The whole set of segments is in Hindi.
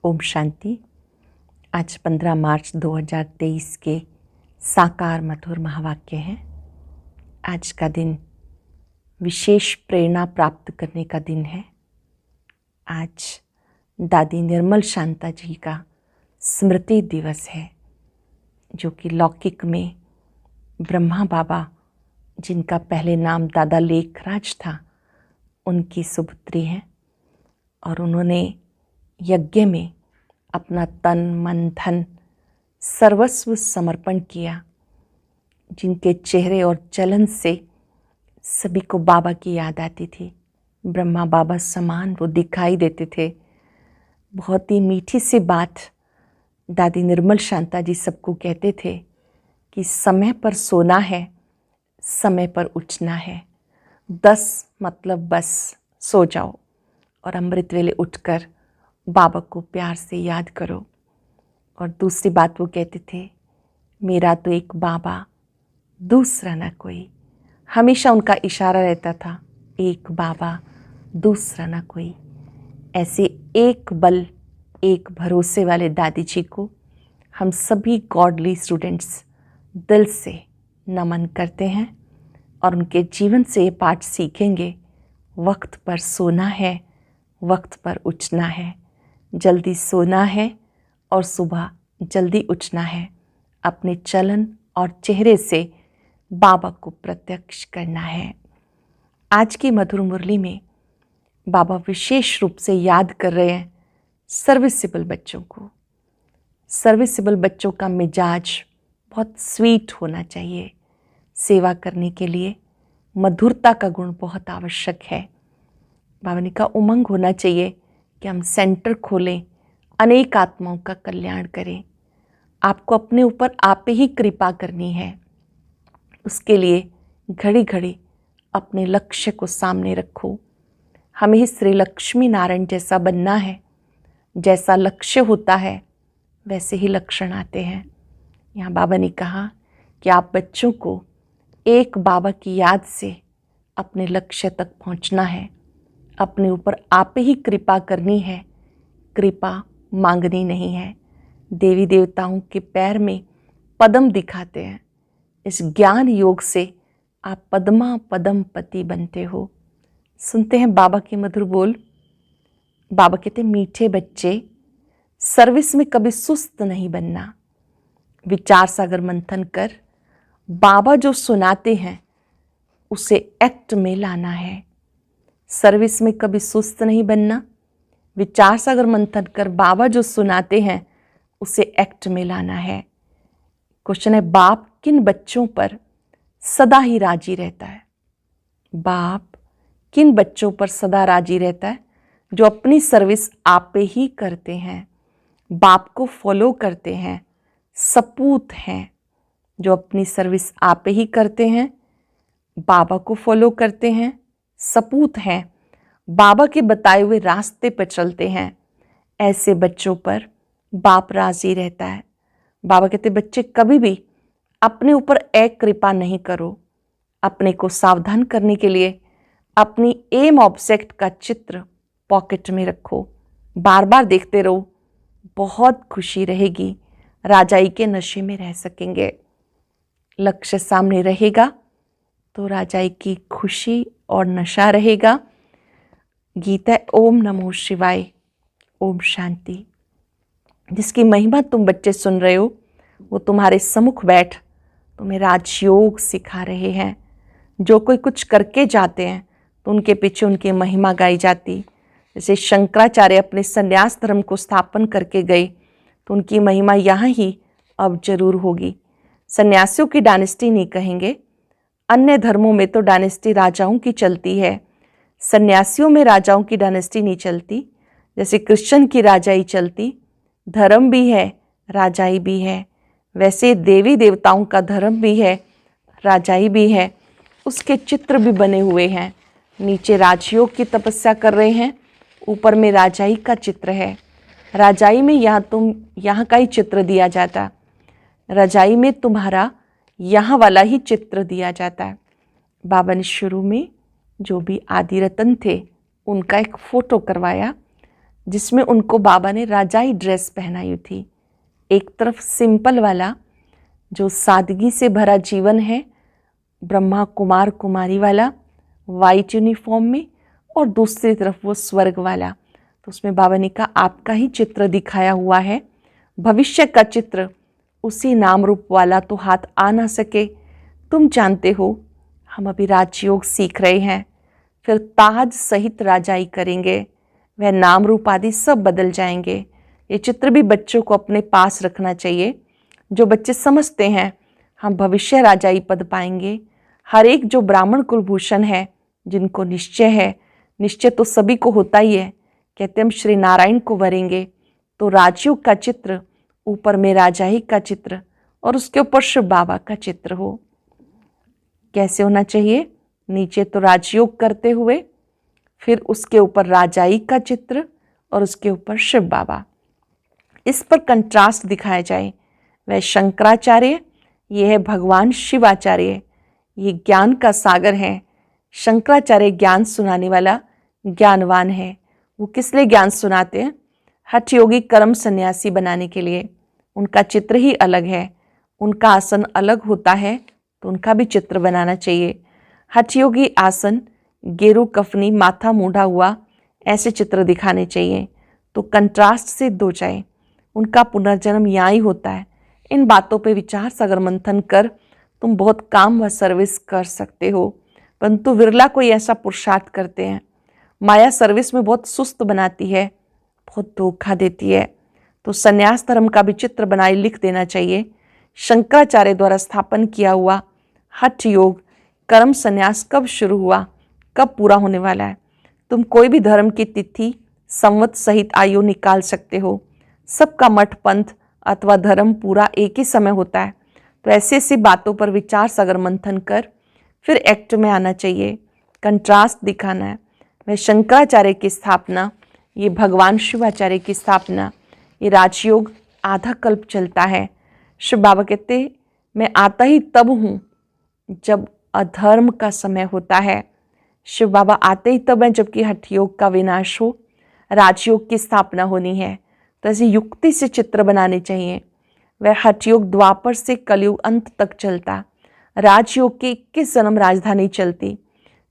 ओम शांति। आज 15 मार्च 2023 के साकार मधुर महावाक्य हैं। आज का दिन विशेष प्रेरणा प्राप्त करने का दिन है। आज दादी निर्मल शांता जी का स्मृति दिवस है, जो कि लौकिक में ब्रह्मा बाबा, जिनका पहले नाम दादा लेखराज था, उनकी सुपुत्री हैं। और उन्होंने यज्ञ में अपना तन मन धन सर्वस्व समर्पण किया, जिनके चेहरे और चलन से सभी को बाबा की याद आती थी। ब्रह्मा बाबा समान वो दिखाई देते थे। बहुत ही मीठी सी बात दादी निर्मल शांता जी सबको कहते थे कि समय पर सोना है, समय पर उठना है। 10 मतलब बस सो जाओ और अमृत वेले उठकर बाबा को प्यार से याद करो। और दूसरी बात वो कहते थे, मेरा तो एक बाबा, दूसरा ना कोई। हमेशा उनका इशारा रहता था, एक बाबा, दूसरा ना कोई। ऐसे एक बल, एक भरोसे वाले दादी जी को हम सभी गॉडली स्टूडेंट्स दिल से नमन करते हैं और उनके जीवन से ये पाठ सीखेंगे। वक्त पर सोना है, वक्त पर उठना है, जल्दी सोना है और सुबह जल्दी उठना है। अपने चलन और चेहरे से बाबा को प्रत्यक्ष करना है। आज की मधुर मुरली में बाबा विशेष रूप से याद कर रहे हैं सर्विसेबल बच्चों को। सर्विसेबल बच्चों का मिजाज बहुत स्वीट होना चाहिए। सेवा करने के लिए मधुरता का गुण बहुत आवश्यक है। बाबा ने कहा, उमंग होना चाहिए कि हम सेंटर खोलें, अनेक आत्माओं का कल्याण करें। आपको अपने ऊपर आप ही कृपा करनी है। उसके लिए घड़ी घड़ी अपने लक्ष्य को सामने रखो। हमें ही श्री लक्ष्मी नारायण जैसा बनना है। जैसा लक्ष्य होता है वैसे ही लक्षण आते हैं। यहाँ बाबा ने कहा कि आप बच्चों को एक बाबा की याद से अपने लक्ष्य तक पहुँचना है। अपने ऊपर आप ही कृपा करनी है, कृपा मांगनी नहीं है। देवी देवताओं के पैर में पद्म दिखाते हैं। इस ज्ञान योग से आप पद्मा पदम पति बनते हो। सुनते हैं बाबा के मधुर बोल। बाबा कहते हैं, मीठे बच्चे, सर्विस में कभी सुस्त नहीं बनना। विचार सागर मंथन कर बाबा जो सुनाते हैं उसे एक्ट में लाना है। सर्विस में कभी सुस्त नहीं बनना। विचार सागर मंथन कर बाबा जो सुनाते हैं उसे एक्ट में लाना है। क्वेश्चन है, बाप किन बच्चों पर सदा ही राजी रहता है? बाप किन बच्चों पर सदा राजी रहता है? जो अपनी सर्विस आप ही करते हैं, बाप को फॉलो करते हैं, सपूत हैं। जो अपनी सर्विस आप ही करते हैं, बाबा को फॉलो करते हैं, सपूत हैं, बाबा के बताए हुए रास्ते पर चलते हैं, ऐसे बच्चों पर बाप राजी रहता है। बाबा कहते, बच्चे कभी भी अपने ऊपर एक कृपा नहीं करो। अपने को सावधान करने के लिए अपनी एम ऑब्जेक्ट का चित्र पॉकेट में रखो। बार बार देखते रहो, बहुत खुशी रहेगी। राजाई के नशे में रह सकेंगे। लक्ष्य सामने रहेगा तो राजाई की खुशी और नशा रहेगा। गीता ओम नमो शिवाय, ओम शांति। जिसकी महिमा तुम बच्चे सुन रहे हो, वो तुम्हारे सम्मुख बैठ तुम्हें राजयोग सिखा रहे हैं। जो कोई कुछ करके जाते हैं तो उनके पीछे उनकी महिमा गाई जाती। जैसे शंकराचार्य अपने संन्यास धर्म को स्थापन करके गए तो उनकी महिमा यहाँ ही अब जरूर होगी। सन्यासियों की डायनेस्टी नहीं कहेंगे। अन्य धर्मों में तो डायनेस्टी राजाओं की चलती है, सन्यासियों में राजाओं की डायनेस्टी नहीं चलती। जैसे क्रिश्चियन की राजाई चलती, धर्म भी है, राजाई भी है। वैसे देवी देवताओं का धर्म भी है, राजाई भी है। उसके चित्र भी बने हुए हैं। नीचे राजयोग की तपस्या कर रहे हैं, ऊपर में राजाई का चित्र है। राजाई में यहाँ का ही चित्र दिया जाता, रजाई में तुम्हारा यहाँ वाला ही चित्र दिया जाता है। बाबा ने शुरू में जो भी आदि रतन थे उनका एक फ़ोटो करवाया, जिसमें उनको बाबा ने राजाई ड्रेस पहनाई थी। एक तरफ सिंपल वाला जो सादगी से भरा जीवन है, ब्रह्मा कुमार कुमारी वाला वाइट यूनिफॉर्म में, और दूसरी तरफ वो स्वर्ग वाला। तो उसमें बाबा ने कहा आपका ही चित्र दिखाया हुआ है, भविष्य का चित्र, उसी नाम रूप वाला तो हाथ आ ना सके। तुम जानते हो हम अभी राजयोग सीख रहे हैं, फिर ताज सहित राजाई करेंगे, वह नाम रूप आदि सब बदल जाएंगे। ये चित्र भी बच्चों को अपने पास रखना चाहिए। जो बच्चे समझते हैं हम भविष्य राजाई पद पाएंगे। हर एक जो ब्राह्मण कुलभूषण है, जिनको निश्चय है, निश्चय तो सभी को होता ही है, कहते हम श्री नारायण को वरेंगे, तो राजयोग का चित्र, ऊपर में राजाई का चित्र और उसके ऊपर शिव बाबा का चित्र हो। कैसे होना चाहिए? नीचे तो राजयोग करते हुए, फिर उसके ऊपर राजाई का चित्र और उसके ऊपर शिव बाबा। इस पर कंट्रास्ट दिखाया जाए। वह शंकराचार्य, ये है भगवान शिवाचार्य, ये ज्ञान का सागर है। शंकराचार्य ज्ञान सुनाने वाला ज्ञानवान है। वो किस लिए ज्ञान सुनाते हैं? हठ योगी कर्म सन्यासी बनाने के लिए। उनका चित्र ही अलग है, उनका आसन अलग होता है, तो उनका भी चित्र बनाना चाहिए। हठ योगी आसन, गेरू कफनी, माथा मूढ़ा हुआ, ऐसे चित्र दिखाने चाहिए, तो कंट्रास्ट सिद्ध हो जाए। उनका पुनर्जन्म यहाँ ही होता है। इन बातों पे विचार सागर मंथन कर तुम बहुत काम व सर्विस कर सकते हो, परंतु विरला कोई ऐसा पुरुषार्थ करते हैं। माया सर्विस में बहुत सुस्त बनाती है, बहुत धोखा देती है। तो संन्यास धर्म का भी चित्र बनाए लिख देना चाहिए। शंकराचार्य द्वारा स्थापन किया हुआ हठ योग कर्म संन्यास कब शुरू हुआ, कब पूरा होने वाला है। तुम कोई भी धर्म की तिथि संवत सहित आयु निकाल सकते हो। सबका मठ पंथ अथवा धर्म पूरा एक ही समय होता है। तो ऐसी ऐसी बातों पर विचार सागर मंथन कर फिर एक्ट में आना चाहिए, कंट्रास्ट दिखाना है। वह शंकराचार्य की स्थापना, ये भगवान शिवाचार्य की स्थापना, ये राजयोग आधा कल्प चलता है। शिव बाबा कहते मैं आता ही तब हूँ जब अधर्म का समय होता है। शिव बाबा आते ही तब है जबकि हठ योग का विनाश हो, राजयोग की स्थापना होनी है। तो ऐसी युक्ति से चित्र बनाने चाहिए। वह हठ योग द्वापर से कलयुग अंत तक चलता, राजयोग की 21 जन्म राजधानी चलती।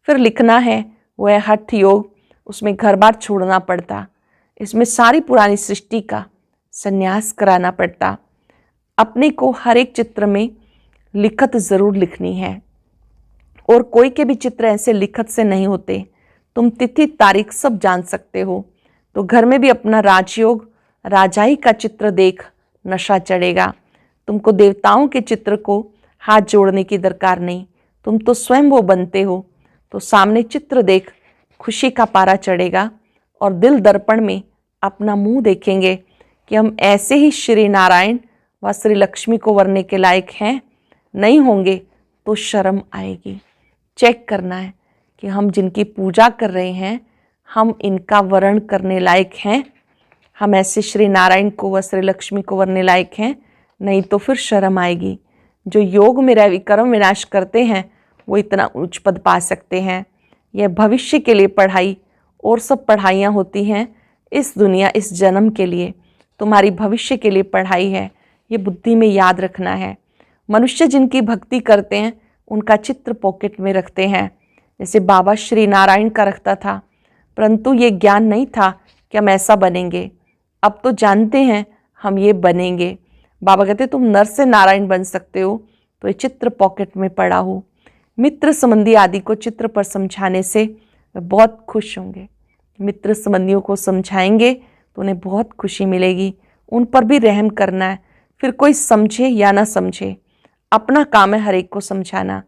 फिर लिखना है वह हठ योग, उसमें घर बार छोड़ना पड़ता, इसमें सारी पुरानी सृष्टि का संन्यास कराना पड़ता। अपने को हर एक चित्र में लिखत जरूर लिखनी है, और कोई के भी चित्र ऐसे लिखत से नहीं होते। तुम तिथि तारीख सब जान सकते हो। तो घर में भी अपना राजयोग राजाई का चित्र देख नशा चढ़ेगा। तुमको देवताओं के चित्र को हाथ जोड़ने की दरकार नहीं, तुम तो स्वयं वो बनते हो। तो सामने चित्र देख खुशी का पारा चढ़ेगा, और दिल दर्पण में अपना मुंह देखेंगे कि हम ऐसे ही श्री नारायण व श्री लक्ष्मी को वरने के लायक हैं। नहीं होंगे तो शर्म आएगी। चेक करना है कि हम जिनकी पूजा कर रहे हैं, हम इनका वरण करने लायक हैं, हम ऐसे श्री नारायण को व श्री लक्ष्मी को वरने लायक हैं। नहीं तो फिर शर्म आएगी। जो योग में रह कर्म विनाश करते हैं वो इतना उच्च पद पा सकते हैं। यह भविष्य के लिए पढ़ाई, और सब पढ़ाइयाँ होती हैं इस दुनिया इस जन्म के लिए। तुम्हारी भविष्य के लिए पढ़ाई है, ये बुद्धि में याद रखना है। मनुष्य जिनकी भक्ति करते हैं उनका चित्र पॉकेट में रखते हैं, जैसे बाबा श्री नारायण का रखता था। परंतु ये ज्ञान नहीं था कि हम ऐसा बनेंगे। अब तो जानते हैं हम ये बनेंगे। बाबा कहते तुम नर से नारायण बन सकते हो, तो ये चित्र पॉकेट में पड़ा हो। मित्र संबंधी आदि को चित्र पर समझाने से वे बहुत खुश होंगे। मित्र संबंधियों को समझाएंगे तो उन्हें बहुत खुशी मिलेगी। उन पर भी रहम करना है, फिर कोई समझे या ना समझे, अपना काम है हर एक को समझाना।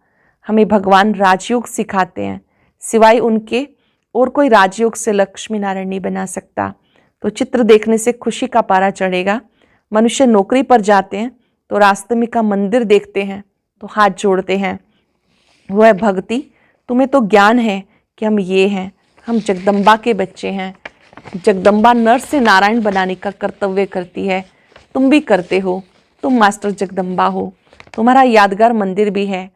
हमें भगवान राजयोग सिखाते हैं, सिवाय उनके और कोई राजयोग से लक्ष्मी नारायण नहीं बना सकता। तो चित्र देखने से खुशी का पारा चढ़ेगा। मनुष्य नौकरी पर जाते हैं तो रास्ते में का मंदिर देखते हैं तो हाथ जोड़ते हैं, वह भक्ति। तुम्हें तो ज्ञान है कि हम ये हैं, हम जगदम्बा के बच्चे हैं। जगदम्बा नर से नारायण बनाने का कर्तव्य करती है, तुम भी करते हो। तुम मास्टर जगदम्बा हो, तुम्हारा यादगार मंदिर भी है,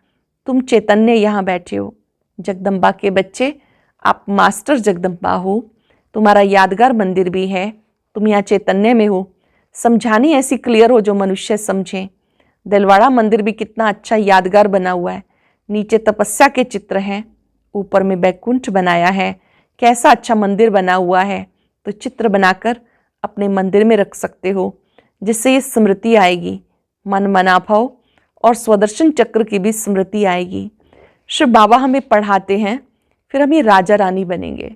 तुम चैतन्य यहाँ बैठे हो। जगदम्बा के बच्चे, आप मास्टर जगदम्बा हो, तुम्हारा यादगार मंदिर भी है, तुम यहाँ चैतन्य में हो। समझानी ऐसी क्लियर हो जो मनुष्य समझे। दिलवाड़ा मंदिर भी कितना अच्छा यादगार बना हुआ है। नीचे तपस्या के चित्र हैं, ऊपर में बैकुंठ बनाया है। कैसा अच्छा मंदिर बना हुआ है। तो चित्र बनाकर अपने मंदिर में रख सकते हो, जिससे ये स्मृति आएगी। मन मनाभव और स्वदर्शन चक्र की भी स्मृति आएगी। शिव बाबा हमें पढ़ाते हैं, फिर हम ये राजा रानी बनेंगे।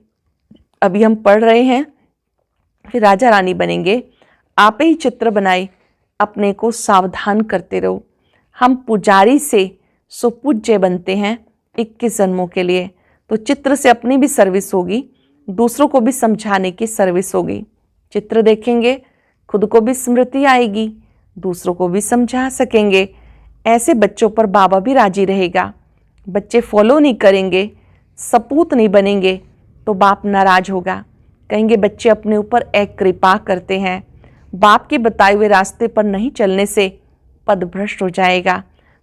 अभी हम पढ़ रहे हैं, फिर राजा रानी बनेंगे। आप ही चित्र बनाए, अपने को सावधान करते रहो। हम पुजारी से सुपूज्य बनते हैं 21 जन्मों के लिए। तो चित्र से अपनी भी सर्विस होगी, दूसरों को भी समझाने की सर्विस होगी। चित्र देखेंगे, खुद को भी स्मृति आएगी, दूसरों को भी समझा सकेंगे। ऐसे बच्चों पर बाबा भी राजी रहेगा। बच्चे फॉलो नहीं करेंगे, सपूत नहीं बनेंगे तो बाप नाराज होगा। कहेंगे बच्चे अपने ऊपर एक कृपा करते हैं। बाप के बताए हुए रास्ते पर नहीं चलने से पद भ्रष्ट हो जाएगा।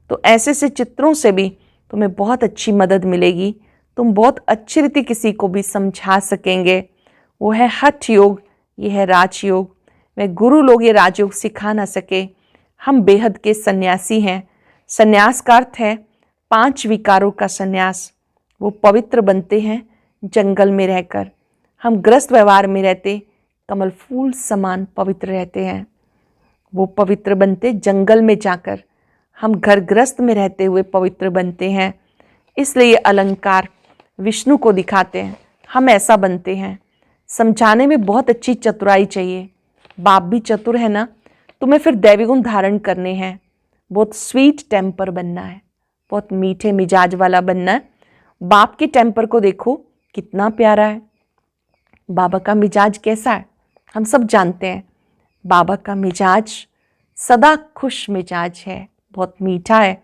तो ऐसे से चित्रों से भी तुम्हें बहुत अच्छी मदद मिलेगी। तुम बहुत अच्छी रीति किसी को भी समझा सकेंगे। वो है हठ योग, ये है राजयोग। वे गुरु लोग ये राजयोग सिखा ना सके। हम बेहद के सन्यासी हैं। सन्यास का अर्थ है 5 विकारों का सन्यास। वो पवित्र बनते हैं जंगल में रहकर। हम गृहस्थ व्यवहार में रहते कमल फूल समान पवित्र रहते हैं। वो पवित्र बनते जंगल में जाकर। हम घर गृहस्थ में रहते हुए पवित्र बनते हैं। इसलिए ये अलंकार विष्णु को दिखाते हैं। हम ऐसा बनते हैं। समझाने में बहुत अच्छी चतुराई चाहिए। बाप भी चतुर है ना, तुम्हें फिर दैवी गुण धारण करने हैं। बहुत स्वीट टेम्पर बनना है, बहुत मीठे मिजाज वाला बनना है। बाप के टेम्पर को देखो कितना प्यारा है। बाबा का मिजाज कैसा है हम सब जानते हैं। बाबा का मिजाज सदा खुश मिजाज है, बहुत मीठा है।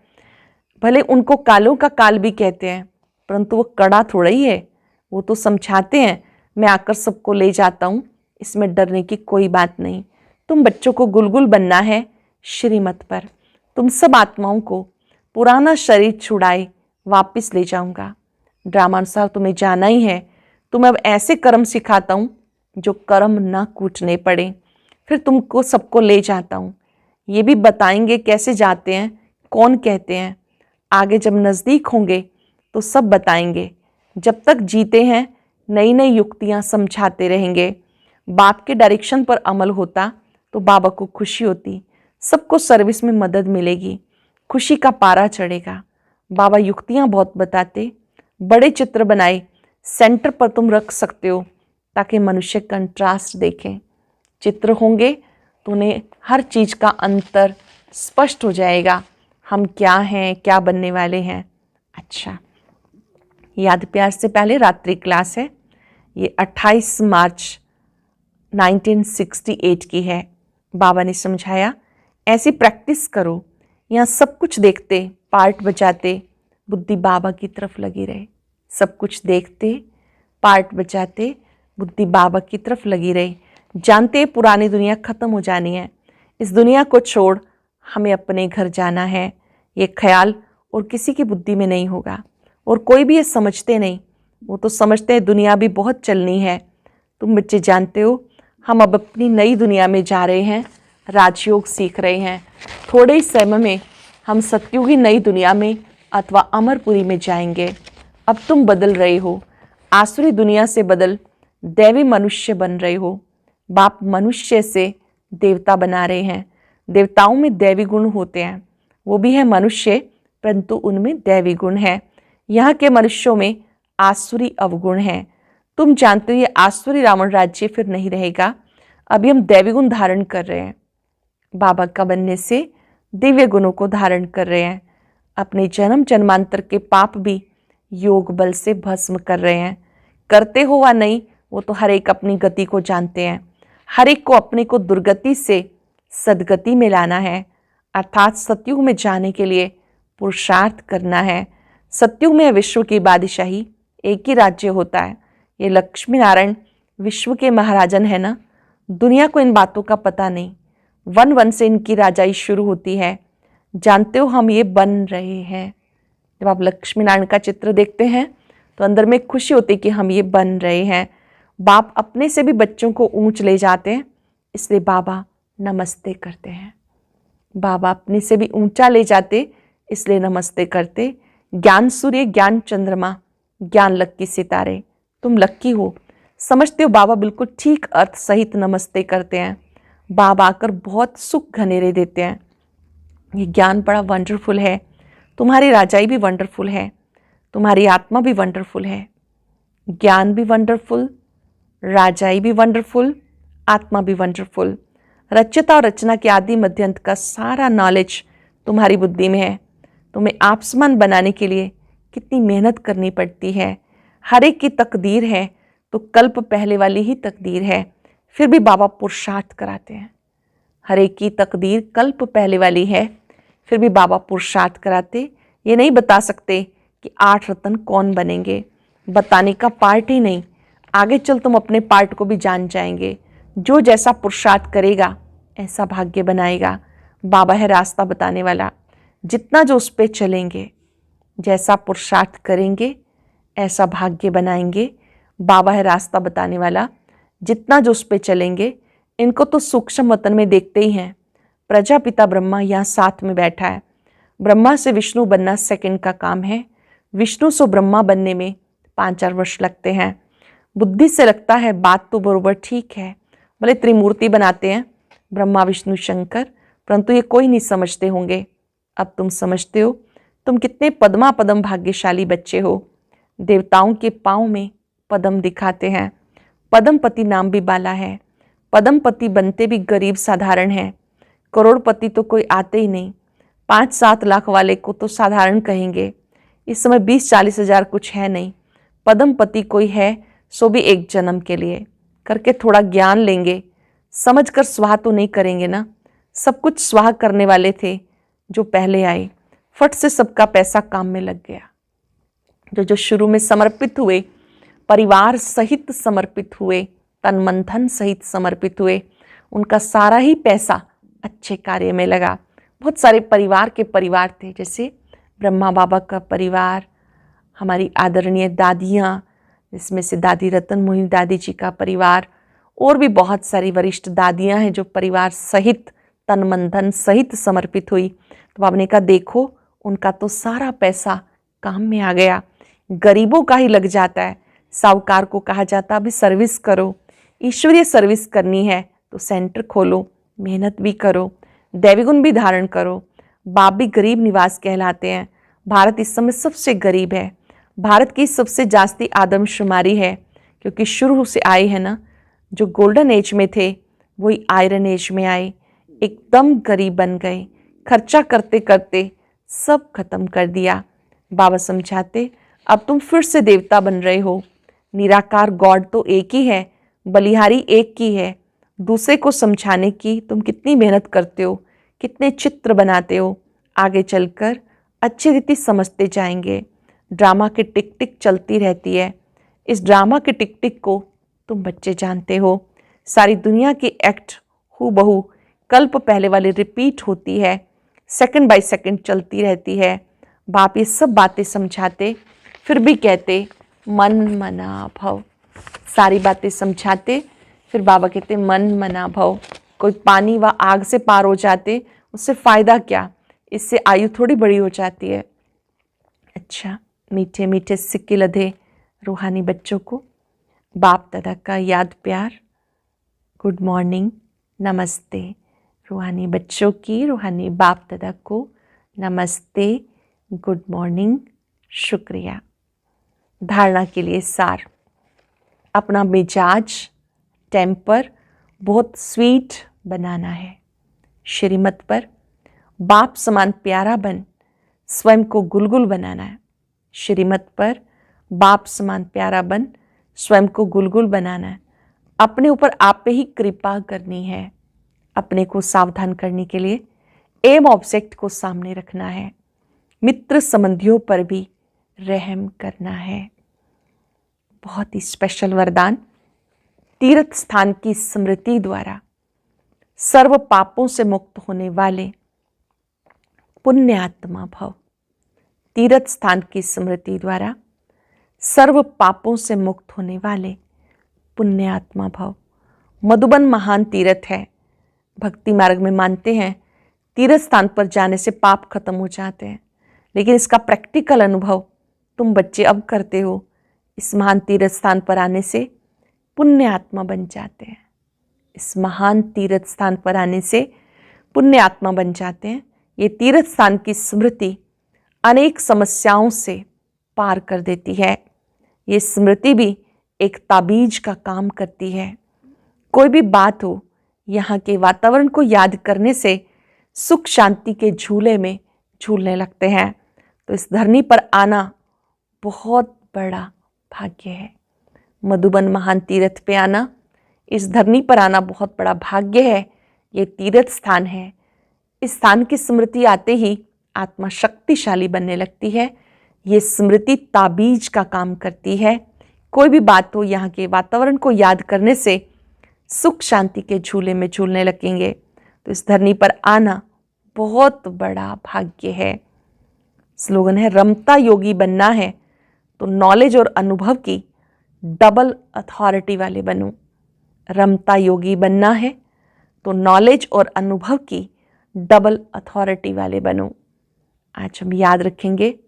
भले उनको कालों का काल भी कहते हैं, परंतु वो कड़ा थोड़ा ही है। वो तो समझाते हैं, मैं आकर सबको ले जाता हूँ, इसमें डरने की कोई बात नहीं। तुम बच्चों को गुलगुल बनना है श्रीमत पर। तुम सब आत्माओं को पुराना शरीर छुड़ाए वापस ले जाऊंगा। ड्रामानुसार तुम्हें जाना ही है। तुम्हें अब ऐसे कर्म सिखाता हूँ जो कर्म ना कूटने पड़े। फिर तुमको सबको ले जाता हूँ। ये भी बताएंगे कैसे जाते हैं, कौन कहते हैं। आगे जब नज़दीक होंगे तो सब बताएंगे। जब तक जीते हैं नई नई युक्तियाँ समझाते रहेंगे। बाप के डायरेक्शन पर अमल होता तो बाबा को खुशी होती। सबको सर्विस में मदद मिलेगी, खुशी का पारा चढ़ेगा। बाबा युक्तियाँ बहुत बताते। बड़े चित्र बनाए सेंटर पर तुम रख सकते हो ताकि मनुष्य कंट्रास्ट देखें। चित्र होंगे तो उन्हें हर चीज़ का अंतर स्पष्ट हो जाएगा। हम क्या हैं, क्या बनने वाले हैं। अच्छा, याद प्यार से पहले रात्रि क्लास है। ये 28 मार्च 1968 की है। बाबा ने समझाया ऐसी प्रैक्टिस करो। यहाँ सब कुछ देखते, पार्ट बजाते, बुद्धि बाबा की तरफ लगी रहे। सब कुछ देखते, पार्ट बजाते, बुद्धि बाबा की तरफ लगी रही। जानते पुरानी दुनिया खत्म हो जानी है। इस दुनिया को छोड़ हमें अपने घर जाना है। ये ख्याल और किसी की बुद्धि में नहीं होगा। और कोई भी ये समझते नहीं। वो तो समझते हैं दुनिया भी बहुत चलनी है। तुम बच्चे जानते हो हम अब अपनी नई दुनिया में जा रहे हैं, राजयोग सीख रहे हैं। थोड़े ही समय में हम सतयुगी नई दुनिया में अथवा अमरपुरी में जाएंगे। अब तुम बदल रहे हो, आसुरी दुनिया से बदल दैवी मनुष्य बन रहे हो। बाप मनुष्य से देवता बना रहे हैं। देवताओं में दैवी गुण होते हैं, वो भी है मनुष्य, परंतु उनमें दैवी गुण है। यहाँ के मनुष्यों में आसुरी अवगुण है। तुम जानते हो ये आसुरी रावण राज्य फिर नहीं रहेगा। अभी हम दैवी गुण धारण कर रहे हैं। बाबा का बनने से दिव्य गुणों को धारण कर रहे हैं। अपने जन्म जन्मांतर के पाप भी योग बल से भस्म कर रहे हैं। करते हो वा नहीं, वो तो हर एक अपनी गति को जानते हैं। हर एक को अपने को दुर्गति से सदगति में लाना है, अर्थात सतयुग में जाने के लिए पुरुषार्थ करना है। सतयुग में विश्व की बादशाही, एक ही राज्य होता है। ये लक्ष्मी नारायण विश्व के महाराजन है ना। दुनिया को इन बातों का पता नहीं। वन वन से इनकी राजाई शुरू होती है। जानते हो हम ये बन रहे हैं। जब आप लक्ष्मी नारायण का चित्र देखते हैं तो अंदर में खुशी होती है कि हम ये बन रहे हैं। बाप अपने से भी बच्चों को ऊंच ले जाते हैं, इसलिए बाबा नमस्ते करते हैं। बाबा अपने से भी ऊंचा ले जाते, इसलिए नमस्ते करते। ज्ञान सूर्य, ज्ञान चंद्रमा, ज्ञान लक्की सितारे, तुम लक्की हो। समझते हो बाबा बिल्कुल ठीक अर्थ सहित नमस्ते करते हैं। बाबा आकर बहुत सुख घनेरे देते हैं। ये ज्ञान बड़ा वंडरफुल है, तुम्हारी राजाई भी वंडरफुल है, तुम्हारी आत्मा भी वंडरफुल है। ज्ञान भी वंडरफुल, राजाई भी वंडरफुल, आत्मा भी वंडरफुल। रचयिता और रचना के आदि मध्यंत का सारा नॉलेज तुम्हारी बुद्धि में है। तुम्हें आप समान बनाने के लिए कितनी मेहनत करनी पड़ती है। हर एक की तकदीर है तो कल्प पहले वाली ही तकदीर है, फिर भी बाबा पुरुषार्थ कराते हैं। हर एक की तकदीर कल्प पहले वाली है, फिर भी बाबा पुरुषार्थ कराते। ये नहीं बता सकते कि 8 रत्न कौन बनेंगे, बताने का पार्ट ही नहीं। आगे चल तुम अपने पार्ट को भी जान जाएंगे। जो जैसा पुरुषार्थ करेगा ऐसा भाग्य बनाएगा। बाबा है रास्ता बताने वाला। जितना जो उस पर चलेंगे, जैसा पुरुषार्थ करेंगे ऐसा भाग्य बनाएंगे। बाबा है रास्ता बताने वाला। जितना जो उस पर चलेंगे, इनको तो सूक्ष्म वतन में देखते ही हैं। प्रजापिता ब्रह्मा यहाँ साथ में बैठा है। ब्रह्मा से विष्णु बनना सेकंड का काम है। विष्णु से ब्रह्मा बनने में 5-4 वर्ष लगते हैं। बुद्धि से लगता है बात तो बरोबर ठीक है, भले त्रिमूर्ति बनाते हैं ब्रह्मा विष्णु शंकर, परंतु ये कोई नहीं समझते होंगे। अब तुम समझते हो। तुम कितने पद्मा पदम भाग्यशाली बच्चे हो। देवताओं के पाँव में पदम दिखाते हैं। पदमपति नाम भी बाला है। पदमपति बनते भी गरीब साधारण है। करोड़पति तो कोई आते ही नहीं। 5-7 लाख वाले को तो साधारण कहेंगे। इस समय 20-40 हज़ार कुछ है नहीं। पदमपति कोई है सो भी एक जन्म के लिए करके थोड़ा ज्ञान लेंगे, समझ कर स्वाहा तो नहीं करेंगे ना। सब कुछ स्वाहा करने वाले थे जो पहले आए, फट से सबका पैसा काम में लग गया। जो शुरू में समर्पित हुए, परिवार सहित समर्पित हुए, तन मन धन सहित समर्पित हुए, उनका सारा ही पैसा अच्छे कार्य में लगा। बहुत सारे परिवार के परिवार थे, जैसे ब्रह्मा बाबा का परिवार, हमारी आदरणीय दादियाँ, जिसमें से दादी रतन मोहिनी दादी जी का परिवार, और भी बहुत सारी वरिष्ठ दादियाँ हैं जो परिवार सहित तन मन धन सहित समर्पित हुई। तो बाबा ने कहा देखो उनका तो सारा पैसा काम में आ गया। गरीबों का ही लग जाता है। साहूकार को कहा जाता अभी सर्विस करो, ईश्वरीय सर्विस करनी है तो सेंटर खोलो, मेहनत भी करो, दैवी गुण भी धारण करो। बाप भी गरीब निवास कहलाते हैं। भारत इस समय सबसे गरीब है। भारत की सबसे जास्ती आदमशुमारी है, क्योंकि शुरू से आए हैं ना, जो गोल्डन एज में थे वही आयरन एज में आए, एकदम गरीब बन गए। खर्चा करते करते सब खत्म कर दिया। बाबा समझाते अब तुम फिर से देवता बन रहे हो। निराकार गॉड तो एक ही है, बलिहारी एक की है। दूसरे को समझाने की तुम कितनी मेहनत करते हो, कितने चित्र बनाते हो। आगे चलकर अच्छी रीति समझते जाएंगे। ड्रामा की टिक टिक चलती रहती है। इस ड्रामा के टिक टिक को तुम बच्चे जानते हो। सारी दुनिया की एक्ट हूबहू कल्प पहले वाली रिपीट होती है, सेकंड बाय सेकंड चलती रहती है। बाप ये सब बातें समझाते, फिर भी कहते मन मना भव। सारी बातें समझाते, फिर बाबा कहते मन मना भव। कोई पानी व आग से पार हो जाते, उससे फ़ायदा क्या, इससे आयु थोड़ी बड़ी हो जाती है। अच्छा, मीठे मीठे सिक्के लधे रूहानी बच्चों को बाप दादा का याद प्यार, गुड मॉर्निंग, नमस्ते। रूहानी बच्चों की रूहानी बाप दादा को नमस्ते, गुड मॉर्निंग, शुक्रिया। धारणा के लिए सार, अपना मिजाज टेम्पर बहुत स्वीट बनाना है। श्रीमत पर बाप समान प्यारा बन स्वयं को गुलगुल बनाना है। श्रीमत पर बाप समान प्यारा बन स्वयं को गुलगुल बनाना है। अपने ऊपर आप पे ही कृपा करनी है। अपने को सावधान करने के लिए एम ऑब्जेक्ट को सामने रखना है। मित्र संबंधियों पर भी रहम करना है। बहुत ही स्पेशल वरदान, तीर्थ स्थान की स्मृति द्वारा सर्व पापों से मुक्त होने वाले पुण्यात्मा भव। तीर्थ स्थान की स्मृति द्वारा सर्व पापों से मुक्त होने वाले पुण्य आत्मा भव। मधुबन महान तीर्थ है। भक्ति मार्ग में मानते हैं तीर्थ स्थान पर जाने से पाप खत्म हो जाते हैं, लेकिन इसका प्रैक्टिकल अनुभव तुम बच्चे अब करते हो। इस महान तीर्थ स्थान पर आने से पुण्य आत्मा बन जाते हैं। इस महान तीर्थ स्थान पर आने से पुण्य आत्मा बन जाते हैं। ये तीर्थ स्थान की स्मृति अनेक समस्याओं से पार कर देती है। ये स्मृति भी एक ताबीज का काम करती है। कोई भी बात हो, यहाँ के वातावरण को याद करने से सुख शांति के झूले में झूलने लगते हैं। तो इस धरनी पर आना बहुत बड़ा भाग्य है। मधुबन महान तीर्थ पे आना, इस धरनी पर आना बहुत बड़ा भाग्य है। ये तीर्थ स्थान है। इस स्थान की स्मृति आते ही आत्मा शक्तिशाली बनने लगती है। ये स्मृति ताबीज का काम करती है। कोई भी बात हो, यहाँ के वातावरण को याद करने से सुख शांति के झूले में झूलने लगेंगे। तो इस धरनी पर आना बहुत बड़ा भाग्य है। स्लोगन है, रमता योगी बनना है तो नॉलेज और अनुभव की डबल अथॉरिटी वाले बनो। रमता योगी बनना है तो नॉलेज और अनुभव की डबल अथॉरिटी वाले बनो। आज हम याद रखेंगे,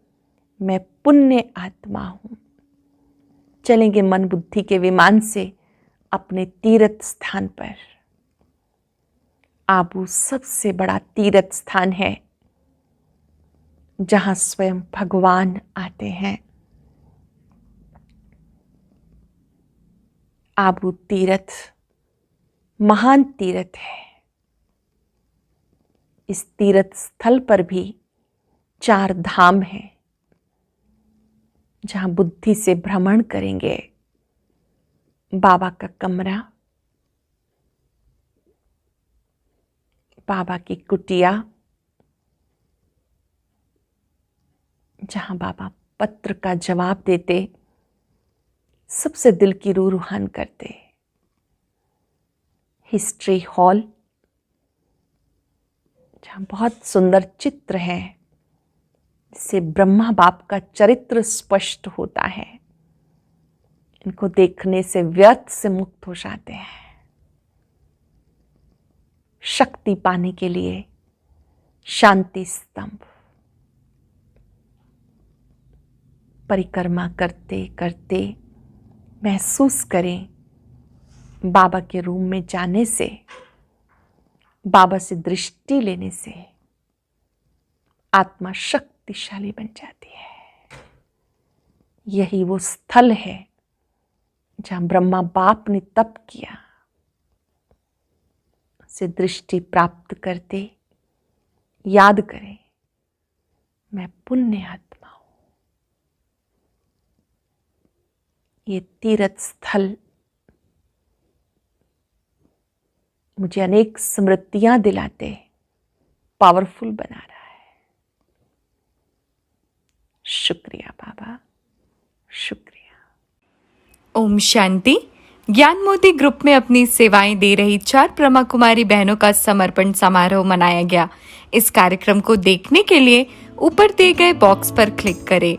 मैं पुण्य आत्मा हूँ। चलेंगे मन बुद्धि के विमान से अपने तीर्थ स्थान पर। आबू सबसे बड़ा तीर्थ स्थान है जहां स्वयं भगवान आते हैं। आबू तीर्थ महान तीर्थ है। इस तीर्थ स्थल पर भी 4 धाम हैं जहां बुद्धि से भ्रमण करेंगे। बाबा का कमरा, बाबा की कुटिया, जहां बाबा पत्र का जवाब देते, सबसे दिल की रूह रूहान करते। हिस्ट्री हॉल, जहां बहुत सुंदर चित्र हैं जिससे ब्रह्मा बाप का चरित्र स्पष्ट होता है। इनको देखने से व्यर्थ से मुक्त हो जाते हैं। शक्ति पाने के लिए शांति स्तंभ। परिक्रमा करते करते महसूस करें, बाबा के रूम में जाने से, बाबा से दृष्टि लेने से आत्मा शक्तिशाली बन जाती है। यही वो स्थल है जहां ब्रह्मा बाप ने तप किया। से दृष्टि प्राप्त करते याद करें, मैं पुण्य आत्मा हूं। ये तीर्थ स्थल मुझे अनेक स्मृतियां दिलाते, पावरफुल बना रहा है। शुक्रिया बाबा, शुक्रिया। ओम शांति। ज्ञान मोती ग्रुप में अपनी सेवाएं दे रही 4 ब्रह्मा कुमारी बहनों का समर्पण समारोह मनाया गया। इस कार्यक्रम को देखने के लिए ऊपर दिए गए बॉक्स पर क्लिक करें।